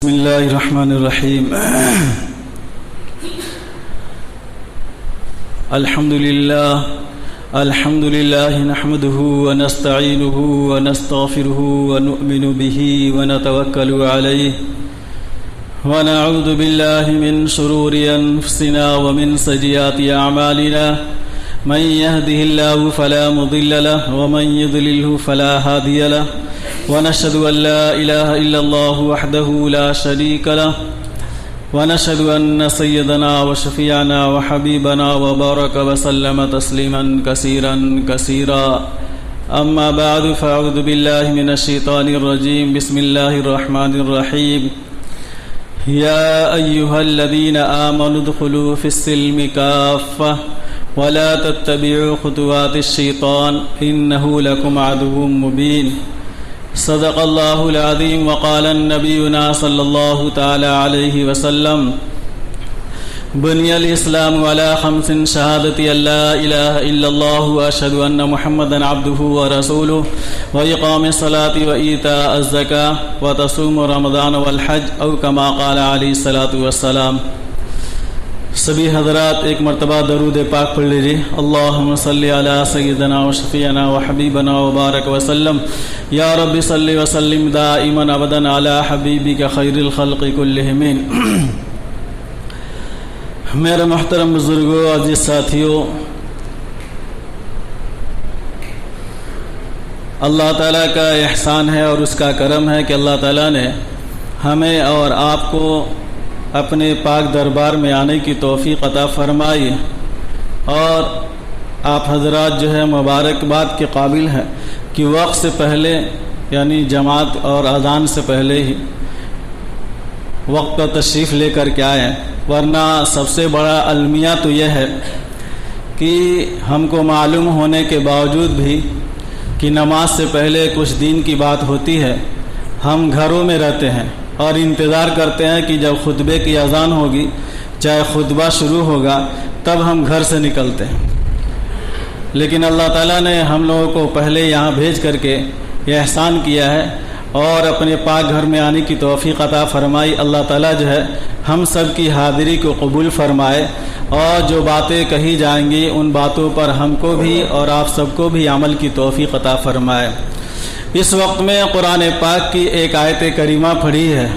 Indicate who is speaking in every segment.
Speaker 1: بسم الله الرحمن الرحيم الحمد لله نحمده ونستعينه ونستغفره ونؤمن به ونتوكل عليه ونعوذ بالله من شرور أنفسنا ومن سيئات أعمالنا من يهده الله فلا مضل له ومن يضلله فلا هادي له ونشهد أن لا إله إلا الله وحده لا شريك له ونشهد أن سيدنا وشفيعنا وحبيبنا وبارك وسلم تسليما كثيرا أما بعد فأعوذ بالله من الشيطان الرجيم بسم الله الرحمن الرحيم يا أيها الذين آمنوا ادخلوا في السلم كافة ولا تتبعوا خطوات الشيطان إنه لكم عدو مبين صدق الله العظيم وقال نبينا صلى الله تعالى عليه وسلم بني الإسلام على 5 شهادة أن لا إله إلا الله وأشهد أن محمدا عبده ورسوله وإقام الصلاة وإيتاء الزكاة وتصوم رمضان والحج أو كما قال عليه الصلاة والسلام۔ سبھی حضرات ایک مرتبہ درود پاک پڑھ لیجیے۔ اللہم صلی علی سیدنا و شفیعنا و حبیبنا و بارک وسلم یا رب صلی وسلم دائما ابدا علی حبیبک خیر الخلق کلہم۔ میرے محترم بزرگوں، عزیز ساتھیوں، اللہ تعالیٰ کا احسان ہے اور اس کا کرم ہے کہ اللہ تعالیٰ نے ہمیں اور آپ کو اپنے پاک دربار میں آنے کی توفیق عطا فرمائی، اور آپ حضرات جو ہے مبارکباد کے قابل ہیں کہ وقت سے پہلے یعنی جماعت اور اذان سے پہلے ہی وقت پر تشریف لے کر کے آئیں، ورنہ سب سے بڑا المیہ تو یہ ہے کہ ہم کو معلوم ہونے کے باوجود بھی کہ نماز سے پہلے کچھ دین کی بات ہوتی ہے، ہم گھروں میں رہتے ہیں اور انتظار کرتے ہیں کہ جب خطبے کی اذان ہوگی، چاہے خطبہ شروع ہوگا، تب ہم گھر سے نکلتے ہیں۔ لیکن اللہ تعالیٰ نے ہم لوگوں کو پہلے یہاں بھیج کر کے یہ احسان کیا ہے اور اپنے پاک گھر میں آنے کی توفیق عطا فرمائی۔ اللہ تعالیٰ جو ہے ہم سب کی حاضری کو قبول فرمائے، اور جو باتیں کہی جائیں گی ان باتوں پر ہم کو بھی اور آپ سب کو بھی عمل کی توفیق عطا فرمائے۔ اس وقت میں قرآن پاک کی ایک آیت کریمہ پڑھی ہے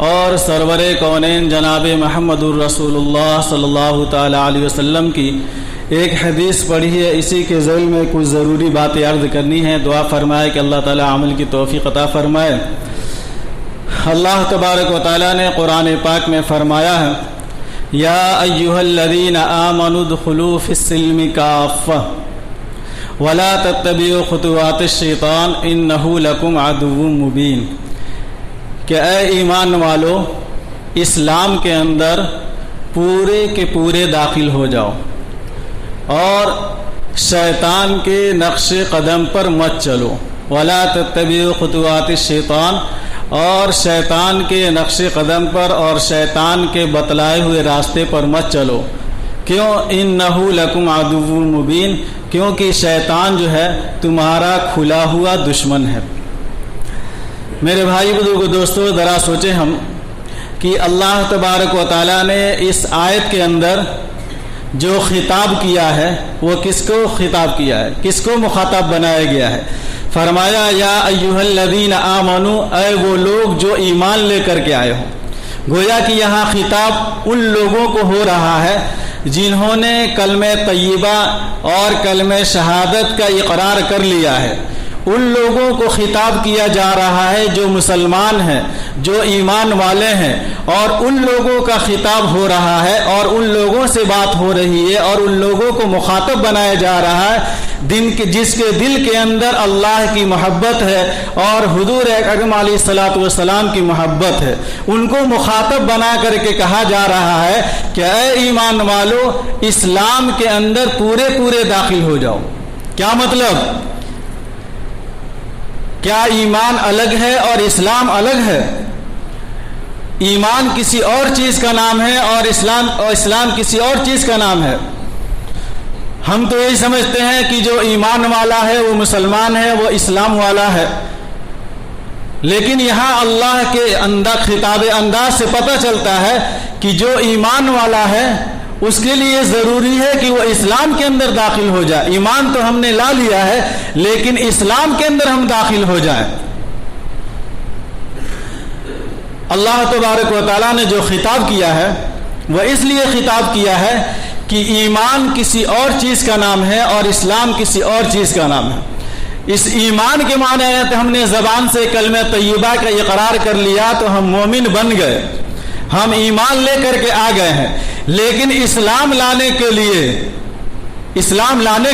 Speaker 1: اور سرور کونین جناب محمد الرسول اللہ صلی اللہ تعالی علیہ وسلم کی ایک حدیث پڑھی ہے۔ اسی کے ذیل میں کچھ ضروری باتیں عرض کرنی ہیں۔ دعا فرمائے کہ اللہ تعالی عمل کی توفیق عطا فرمائے۔ اللہ تبارک و تعالی نے قرآن پاک میں فرمایا ہے، یا ایھا الذین آمنوا ادخلوا فی السلم کافۃ ولا تتبعوا خطوات الشیطان انہ لکم عدو مبین، کہ اے ایمان والو اسلام کے اندر پورے کے پورے داخل ہو جاؤ اور شیطان کے نقش قدم پر مت چلو۔ ولا تتبعوا خطوات الشیطان، اور شیطان کے نقش قدم پر اور شیطان کے بتلائے ہوئے راستے پر مت چلو۔ کیوں؟ انہ لکم عدو مبین، کیونکہ شیطان جو ہے تمہارا کھلا ہوا دشمن ہے۔ میرے بھائی بزرگوں، دوستوں، ذرا سوچیں ہم کہ اللہ تبارک و تعالیٰ نے اس آیت کے اندر جو خطاب کیا ہے وہ کس کو خطاب کیا ہے، کس کو مخاطب بنایا گیا ہے؟ فرمایا یا ایھا الذین آمنوا، اے وہ لوگ جو ایمان لے کر کے آئے ہو۔ گویا کہ یہاں خطاب ان لوگوں کو ہو رہا ہے جنہوں نے کلمہ طیبہ اور کلمہ شہادت کا اقرار کر لیا ہے۔ ان لوگوں کو خطاب کیا جا رہا ہے جو مسلمان ہیں، جو ایمان والے ہیں، اور ان لوگوں کا خطاب ہو رہا ہے اور ان لوگوں سے بات ہو رہی ہے اور ان لوگوں کو مخاطب بنایا جا رہا ہے جس کے دل کے اندر اللہ کی محبت ہے اور حضور اکرم علیہ الصلوۃ والسلام کی محبت ہے۔ ان کو مخاطب بنا کر کے کہا جا رہا ہے کہ اے ایمان والو اسلام کے اندر پورے پورے داخل ہو جاؤ۔ کیا مطلب؟ کیا ایمان الگ ہے اور اسلام الگ ہے؟ ایمان کسی اور چیز کا نام ہے اور اسلام کسی اور چیز کا نام ہے۔ ہم تو یہی سمجھتے ہیں کہ جو ایمان والا ہے وہ مسلمان ہے، وہ اسلام والا ہے، لیکن یہاں اللہ کے خطاب انداز سے پتہ چلتا ہے کہ جو ایمان والا ہے اس کے لیے ضروری ہے کہ وہ اسلام کے اندر داخل ہو جائے. ایمان تو ہم نے لا لیا ہے لیکن اسلام کے اندر ہم داخل ہو جائیں. اللہ تبارک و تعالیٰ نے جو خطاب کیا ہے وہ اس لیے خطاب کیا ہے کہ ایمان کسی اور چیز کا نام ہے اور اسلام کسی اور چیز کا نام ہے. اس ایمان کے معنی ہے کہ ہم نے زبان سے کلمہ طیبہ کا اقرار کر لیا تو ہم مومن بن گئے, ہم ایمان لے کر کے آ گئے ہیں. لیکن اسلام لانے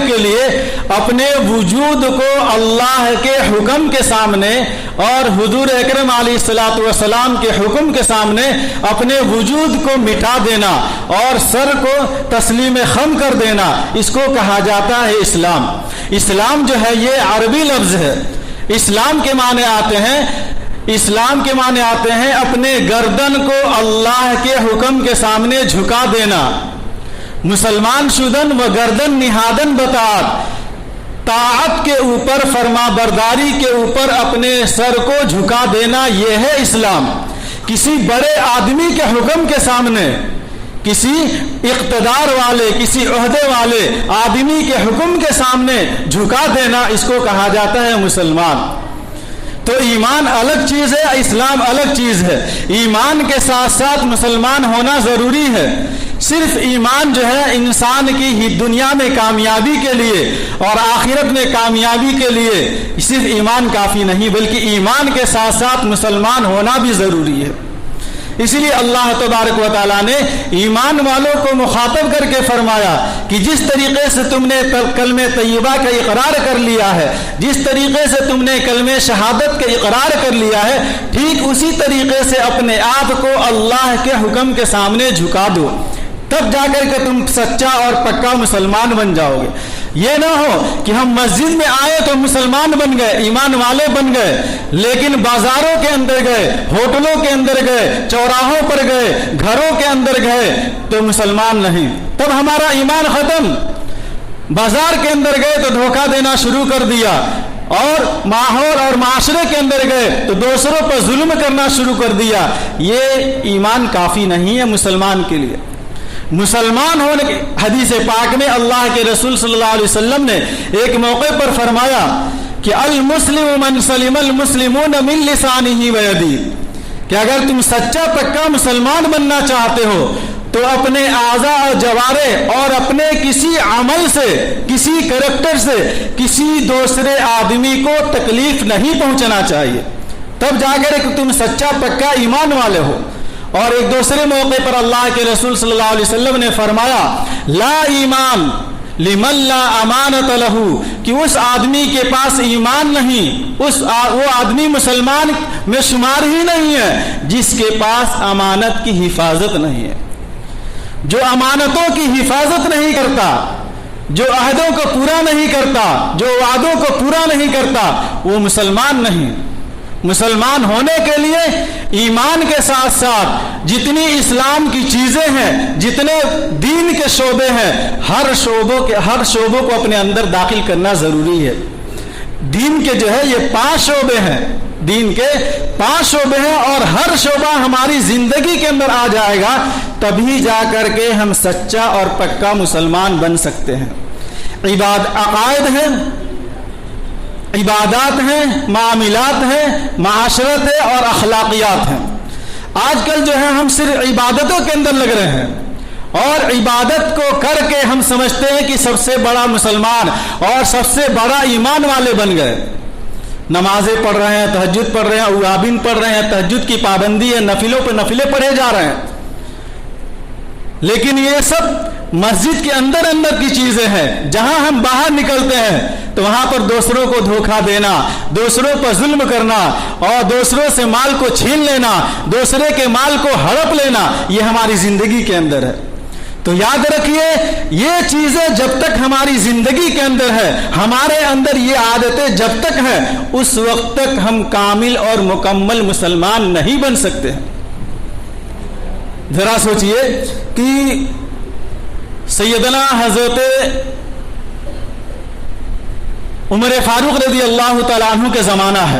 Speaker 1: کے لیے اپنے وجود کو اللہ کے حکم کے سامنے اور حضور اکرم علیہ الصلوۃ والسلام کے حکم کے سامنے اپنے وجود کو مٹا دینا اور سر کو تسلیم خم کر دینا, اس کو کہا جاتا ہے اسلام. اسلام جو ہے یہ عربی لفظ ہے. اسلام کے معنی آتے ہیں اپنے گردن کو اللہ کے حکم کے سامنے جھکا دینا. مسلمان شدن و گردن نہادن بطاعت, طاعت کے اوپر فرما برداری کے اوپر اپنے سر کو جھکا دینا, یہ ہے اسلام. کسی بڑے آدمی کے حکم کے سامنے, کسی اقتدار والے, کسی عہدے والے آدمی کے حکم کے سامنے جھکا دینا, اس کو کہا جاتا ہے مسلمان. تو ایمان الگ چیز ہے, اسلام الگ چیز ہے. ایمان کے ساتھ ساتھ مسلمان ہونا ضروری ہے. صرف ایمان جو ہے انسان کی ہی دنیا میں کامیابی کے لیے اور آخرت میں کامیابی کے لیے صرف ایمان کافی نہیں, بلکہ ایمان کے ساتھ ساتھ مسلمان ہونا بھی ضروری ہے. اسی لیے اللہ تبارک و تعالیٰ نے ایمان والوں کو مخاطب کر کے فرمایا کہ جس طریقے سے تم نے کلمہ طیبہ کا اقرار کر لیا ہے, جس طریقے سے تم نے کلمہ شہادت کا اقرار کر لیا ہے, ٹھیک اسی طریقے سے اپنے آپ کو اللہ کے حکم کے سامنے جھکا دو, تب جا کر کے تم سچا اور پکا مسلمان بن جاؤ گے. یہ نہ ہو کہ ہم مسجد میں آئے تو مسلمان بن گئے, ایمان والے بن گئے, لیکن بازاروں کے اندر گئے, ہوٹلوں کے اندر گئے, چوراہوں پر گئے, گھروں کے اندر گئے تو مسلمان نہیں, تب ہمارا ایمان ختم. بازار کے اندر گئے تو دھوکہ دینا شروع کر دیا, اور ماحول اور معاشرے کے اندر گئے تو دوسروں پر ظلم کرنا شروع کر دیا. یہ ایمان کافی نہیں ہے مسلمان کے لیے. مسلمان ہونے کے حدیث پاک میں اللہ کے رسول صلی اللہ علیہ وسلم نے ایک موقع پر فرمایا کہ المسلم من سلم المسلمون من لسانه ويده, کہ اگر تم سچا پکا مسلمان بننا چاہتے ہو تو اپنے اعضاء اور جوارح اور اپنے کسی عمل سے, کسی کریکٹر سے کسی دوسرے آدمی کو تکلیف نہیں پہنچنا چاہیے, تب جا کر کہ تم سچا پکا ایمان والے ہو. اور ایک دوسرے موقع پر اللہ کے رسول صلی اللہ علیہ وسلم نے فرمایا لا ایمان لمن لا امانت لہ, کہ اس آدمی کے پاس ایمان نہیں, وہ آدمی مسلمان میں شمار ہی نہیں ہے جس کے پاس امانت کی حفاظت نہیں ہے. جو امانتوں کی حفاظت نہیں کرتا, جو عہدوں کو پورا نہیں کرتا, جو وعدوں کو پورا نہیں کرتا, وہ مسلمان نہیں. مسلمان ہونے کے لیے ایمان کے ساتھ ساتھ جتنی اسلام کی چیزیں ہیں, جتنے دین کے شعبے ہیں, ہر شعبوں کو اپنے اندر داخل کرنا ضروری ہے. دین کے جو ہے یہ 5 شعبے ہیں, دین کے 5 شعبے ہیں, اور ہر شعبہ ہماری زندگی کے اندر آ جائے گا تبھی جا کر کے ہم سچا اور پکا مسلمان بن سکتے ہیں. عقائد ہیں, عبادات ہیں, معاملات ہیں, معاشرت ہے اور اخلاقیات ہیں. آج کل جو ہے ہم صرف عبادتوں کے اندر لگ رہے ہیں, اور عبادت کو کر کے ہم سمجھتے ہیں کہ سب سے بڑا مسلمان اور سب سے بڑا ایمان والے بن گئے. نمازیں پڑھ رہے ہیں, تہجد پڑھ رہے ہیں, اوابین پڑھ رہے ہیں, تہجد کی پابندی ہے, نفلوں پہ نفلیں پڑھے جا رہے ہیں, لیکن یہ سب مسجد کے اندر کی چیزیں ہیں. جہاں ہم باہر نکلتے ہیں تو وہاں پر دوسروں کو دھوکہ دینا, دوسروں پر ظلم کرنا, اور دوسروں سے مال کو چھین لینا, دوسرے کے مال کو ہڑپ لینا, یہ ہماری زندگی کے اندر ہے. تو یاد رکھیے یہ چیزیں جب تک ہماری زندگی کے اندر ہے, ہمارے اندر یہ عادتیں جب تک ہیں, اس وقت تک ہم کامل اور مکمل مسلمان نہیں بن سکتے ہیں. ذرا سوچئے کہ سیدنا حضرت عمر فاروق رضی اللہ تعالیٰ عنہ کے زمانہ ہے.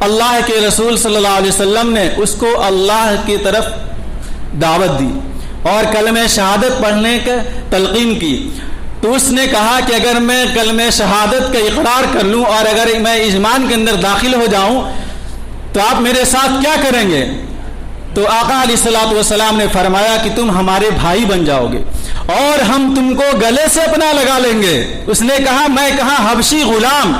Speaker 2: اللہ کے رسول صلی اللہ علیہ وسلم نے اس کو اللہ کی طرف دعوت دی اور کلمہ شہادت پڑھنے کا تلقین کی، تو اس نے کہا کہ اگر میں کلمہ شہادت کا اقرار کر لوں اور اگر میں ایمان کے اندر داخل ہو جاؤں تو آپ میرے ساتھ کیا کریں گے؟ تو آقا علیہ الصلوۃ والسلام نے فرمایا کہ تم ہمارے بھائی بن جاؤ گے اور ہم تم کو گلے سے اپنا لگا لیں گے۔ اس نے کہا میں کہاں حبشی غلام،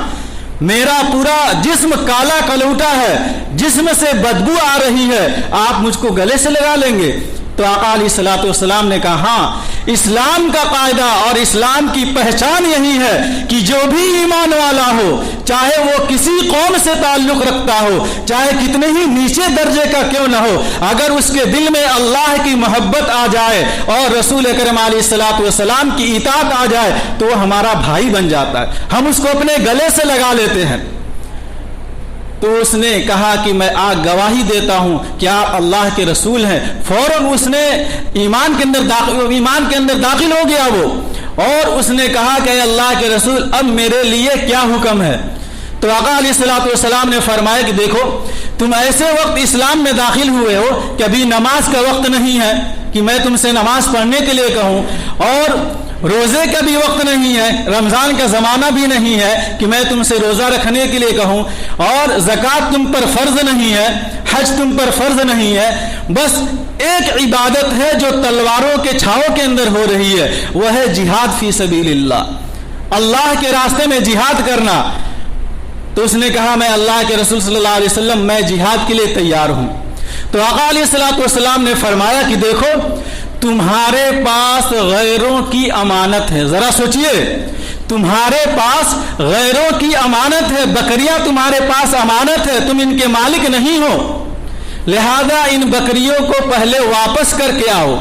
Speaker 2: میرا پورا جسم کالا کلوٹا ہے، جسم سے بدبو آ رہی ہے، آپ مجھ کو گلے سے لگا لیں گے؟ تو آقا علیہ الصلوۃ والسلام نے کہا ہاں، اسلام کا قاعدہ اور اسلام کی پہچان یہی ہے کہ جو بھی ایمان والا ہو، چاہے وہ کسی قوم سے تعلق رکھتا ہو، چاہے کتنے ہی نیچے درجے کا کیوں نہ ہو، اگر اس کے دل میں اللہ کی محبت آ جائے اور رسول اکرم علیہ الصلوۃ والسلام کی اطاعت آ جائے تو وہ ہمارا بھائی بن جاتا ہے، ہم اس کو اپنے گلے سے لگا لیتے ہیں۔ تو اس نے کہا کہ میں گواہی دیتا ہوں کہ آپ اللہ کے رسول ہیں۔ فوراً اس نے ایمان کے اندر داخل ہو گیا وہ، اور اس نے کہا کہ اے اللہ کے رسول اب میرے لیے کیا حکم ہے؟ تو آقا علیہ الصلوۃ والسلام نے فرمایا کہ دیکھو تم ایسے وقت اسلام میں داخل ہوئے ہو کہ ابھی نماز کا وقت نہیں ہے کہ میں تم سے نماز پڑھنے کے لیے کہوں، اور روزے کا بھی وقت نہیں ہے، رمضان کا زمانہ بھی نہیں ہے کہ میں تم سے روزہ رکھنے کے لیے کہوں، اور زکوٰۃ تم پر فرض نہیں ہے، حج تم پر فرض نہیں ہے، بس ایک عبادت ہے جو تلواروں کے چھاؤں کے اندر ہو رہی ہے، وہ ہے جہاد فی سبیل اللہ، اللہ کے راستے میں جہاد کرنا۔ تو اس نے کہا میں اللہ کے رسول صلی اللہ علیہ وسلم میں جہاد کے لیے تیار ہوں۔ تو آقا علیہ الصلوۃ والسلام نے فرمایا کہ دیکھو تمہارے پاس غیروں کی امانت ہے، ذرا سوچئے، تمہارے پاس غیروں کی امانت ہے، بکریاں تمہارے پاس امانت ہے، تم ان کے مالک نہیں ہو، لہذا ان بکریوں کو پہلے واپس کر کے آؤ۔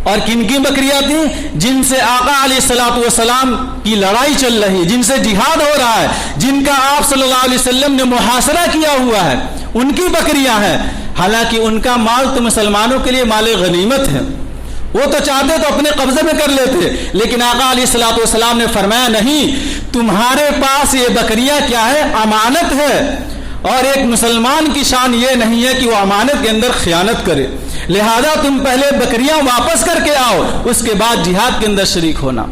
Speaker 2: اور کن کی بکریاں تھیں؟ جن سے آقا علیہ الصلوۃ والسلام کی لڑائی چل رہی، جن سے جہاد ہو رہا ہے، جن کا آپ صلی اللہ علیہ وسلم نے محاصرہ کیا ہوا ہے، ان کی بکریاں ہیں۔ حالانکہ ان کا مال تو مسلمانوں کے لیے مال غنیمت ہے، وہ تو چاہتے تو اپنے قبضے میں کر لیتے، لیکن آقا علیہ الصلوۃ والسلام نے فرمایا نہیں، تمہارے پاس یہ بکریاں کیا ہے؟ امانت ہے، اور ایک مسلمان کی شان یہ نہیں ہے کہ وہ امانت کے اندر خیانت کرے، لہذا تم پہلے بکریاں واپس کر کے آؤ، اس کے بعد جہاد کے اندر شریک ہونا۔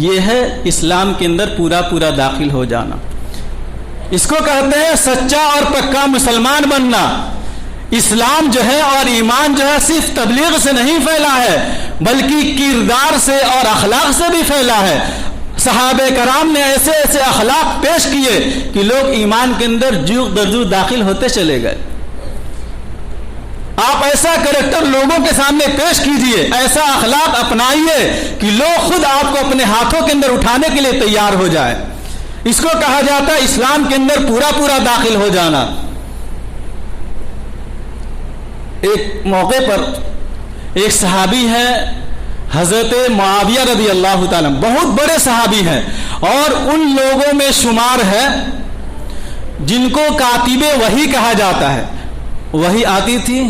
Speaker 2: یہ ہے اسلام کے اندر پورا داخل ہو جانا، اس کو کہتے ہیں سچا اور پکا مسلمان بننا۔ اسلام جو ہے اور ایمان جو ہے صرف تبلیغ سے نہیں پھیلا ہے، بلکہ کردار سے اور اخلاق سے بھی پھیلا ہے۔ صحابہ کرام نے ایسے ایسے اخلاق پیش کیے کہ لوگ ایمان کے اندر جوق درجو داخل ہوتے چلے گئے۔ آپ ایسا کریکٹر لوگوں کے سامنے پیش کیجئے، ایسا اخلاق اپنائیے کہ لوگ خود آپ کو اپنے ہاتھوں کے اندر اٹھانے کے لیے تیار ہو جائے۔ اس کو کہا جاتا ہے اسلام کے اندر پورا داخل ہو جانا۔ ایک موقع پر ایک صحابی ہے حضرت معاویہ رضی اللہ تعالیٰ، بہت بڑے صحابی ہیں، اور ان لوگوں میں شمار ہے جن کو کاتب وحی کہا جاتا ہے۔ وحی آتی تھی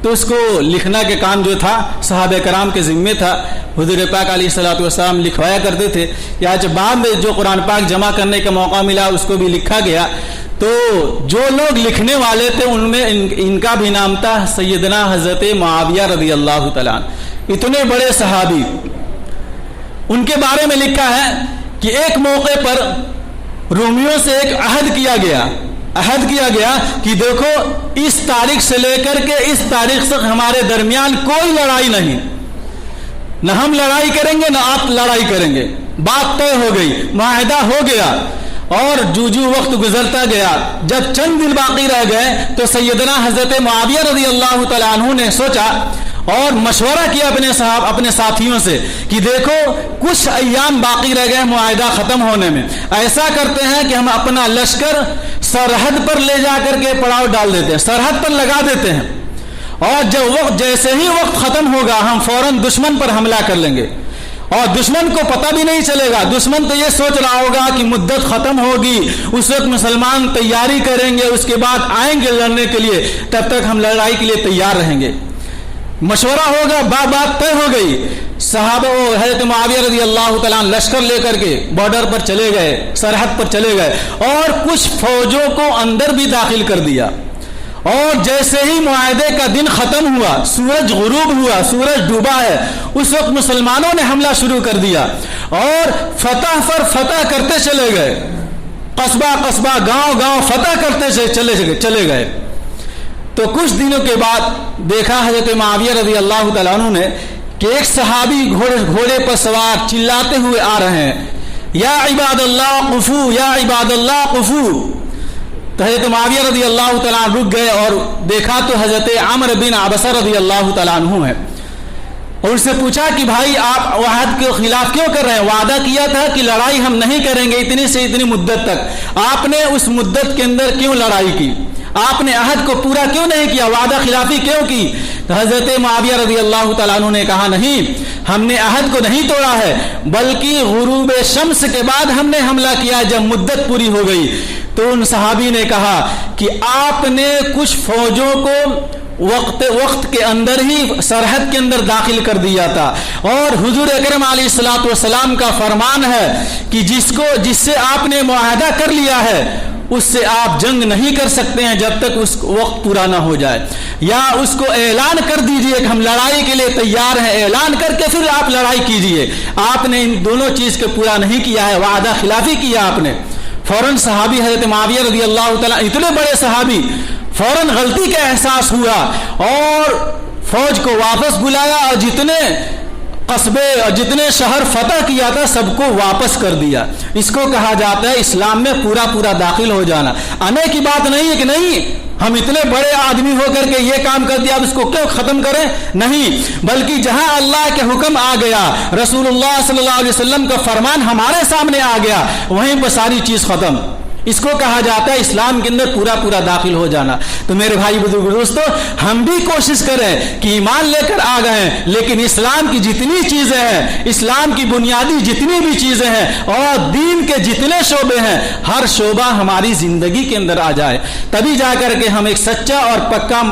Speaker 2: تو اس کو لکھنا کے کام جو تھا صحابہ کرام کے ذمے تھا، حضور پاک علیہ الصلوۃ والسلام لکھوایا کرتے تھے، یا جب بعد میں جو قرآن پاک جمع کرنے کا موقع ملا اس کو بھی لکھا گیا۔ تو جو لوگ لکھنے والے تھے ان میں ان کا بھی نام تھا سیدنا حضرت معاویہ رضی اللہ تعالیٰ، اتنے بڑے صحابی۔ ان کے بارے میں لکھا ہے کہ ایک موقع پر رومیوں سے ایک عہد کیا گیا کہ دیکھو اس تاریخ سے لے کر کے اس تاریخ تک ہمارے درمیان کوئی لڑائی نہیں، نہ ہم لڑائی کریں گے نہ آپ لڑائی کریں گے۔ بات طے ہو گئی، معاہدہ ہو گیا، اور جو وقت گزرتا گیا، جب چند دن باقی رہ گئے تو سیدنا حضرت معاویہ رضی اللہ تعالیٰ عنہ نے سوچا اور مشورہ کیا اپنے ساتھیوں سے کہ دیکھو کچھ ایام باقی رہ گئے معاہدہ ختم ہونے میں، ایسا کرتے ہیں کہ ہم اپنا لشکر سرحد پر لے جا کر کے پڑاؤ ڈال دیتے ہیں، سرحد پر لگا دیتے ہیں، اور جیسے ہی وقت ختم ہوگا ہم فوراً دشمن پر حملہ کر لیں گے، اور دشمن کو پتہ بھی نہیں چلے گا۔ دشمن تو یہ سوچ رہا ہوگا کہ مدت ختم ہوگی، اس وقت مسلمان تیاری کریں گے، اس کے بعد آئیں گے لڑنے کے لیے، تب تک ہم لڑائی کے لیے تیار رہیں گے۔ مشورہ ہوگا، بات طے ہو گئی. صحابہ حضرت معاویہ رضی اللہ تعالیٰ عنہ لشکر لے کر کے بارڈر پر چلے گئے، سرحد پر چلے گئے اور کچھ فوجوں کو اندر بھی داخل کر دیا. اور جیسے ہی معاہدے کا دن ختم ہوا، سورج غروب ہوا، سورج ڈوبا ہے، اس وقت مسلمانوں نے حملہ شروع کر دیا اور فتح پر فتح کرتے چلے گئے. قصبہ قصبہ، گاؤں گاؤں فتح کرتے چلے گئے. تو کچھ دنوں کے بعد دیکھا حضرت معاویہ رضی اللہ تعالیٰ عنہ نے کہ ایک صحابی گھوڑے پر سوار چلاتے ہوئے آ رہے ہیں، یا عباد اللہ قفو، یا عباد اللہ قفو. تو حضرت معاویہ رضی اللہ تعالیٰ عنہ رک گئے اور دیکھا تو حضرت عمرو بن عبسہ رضی اللہ تعالیٰ عنہ ہے. اور ان سے پوچھا کہ بھائی آپ وعد کے خلاف کیوں کر رہے ہیں؟ وعدہ کیا تھا کہ لڑائی ہم نہیں کریں گے اتنی سے اتنی مدت تک، آپ نے اس مدت کے اندر کیوں لڑائی کی؟ آپ نے عہد کو پورا کیوں نہیں کیا؟ وعدہ خلافی کیوں کی؟ تو حضرت معاویہ رضی اللہ تعالیٰ عنہ نے کہا نہیں، ہم نے عہد کو نہیں توڑا ہے، بلکہ غروب شمس کے بعد ہم نے حملہ کیا جب مدت پوری ہو گئی. تو ان صحابی نے کہا کہ آپ نے کچھ فوجوں کو وقت کے اندر ہی سرحد کے اندر داخل کر دیا تھا، اور حضور اکرم علیہ الصلوۃ والسلام کا فرمان ہے کہ جس سے آپ نے معاہدہ کر لیا ہے اس سے آپ جنگ نہیں کر سکتے ہیں جب تک اس وقت پورا نہ ہو جائے. یا اس کو اعلان کر دیجئے کہ ہم لڑائی کے لیے تیار ہیں، اعلان کر کے پھر آپ لڑائی کیجئے. آپ نے ان دونوں چیز کو پورا نہیں کیا ہے، وعدہ خلافی کیا آپ نے. فوراً صحابی حضرت معاویہ رضی اللہ تعالیٰ، اتنے بڑے صحابی، فوراً غلطی کا احساس ہوا اور فوج کو واپس بلایا اور جتنے قصبے اور جتنے شہر فتح کیا تھا سب کو واپس کر دیا. اس کو کہا جاتا ہے اسلام میں پورا داخل ہو جانا. آنے کی بات نہیں ہے کہ نہیں ہم اتنے بڑے آدمی ہو کر کے یہ کام کر دیا اب اس کو کیوں ختم کریں، نہیں، بلکہ جہاں اللہ کے حکم آ گیا، رسول اللہ صلی اللہ علیہ وسلم کا فرمان ہمارے سامنے آ گیا، وہیں پر ساری چیز ختم. اس کو کہا جاتا ہے اسلام کے اندر پورا داخل ہو جانا. تو میرے بھائی بزرگ دوستو، ہم بھی کوشش کریں کہ ایمان لے کر آ گئے ہیں، لیکن اسلام کی جتنی چیزیں ہیں، اسلام کی بنیادی جتنی بھی چیزیں ہیں اور دین کے جتنے شعبے ہیں، ہر شعبہ ہماری زندگی کے اندر آ جائے، تبھی جا کر کے ہم ایک سچا اور پکا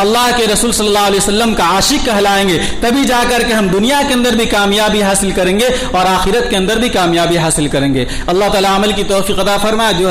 Speaker 2: اللہ کے رسول صلی اللہ علیہ وسلم کا عاشق کہلائیں گے. تبھی جا کر کے ہم دنیا کے اندر بھی کامیابی حاصل کریں گے اور آخرت کے اندر بھی کامیابی حاصل کریں گے. اللہ تعالیٰ عمل کی توفیق عطا فرمائے. جو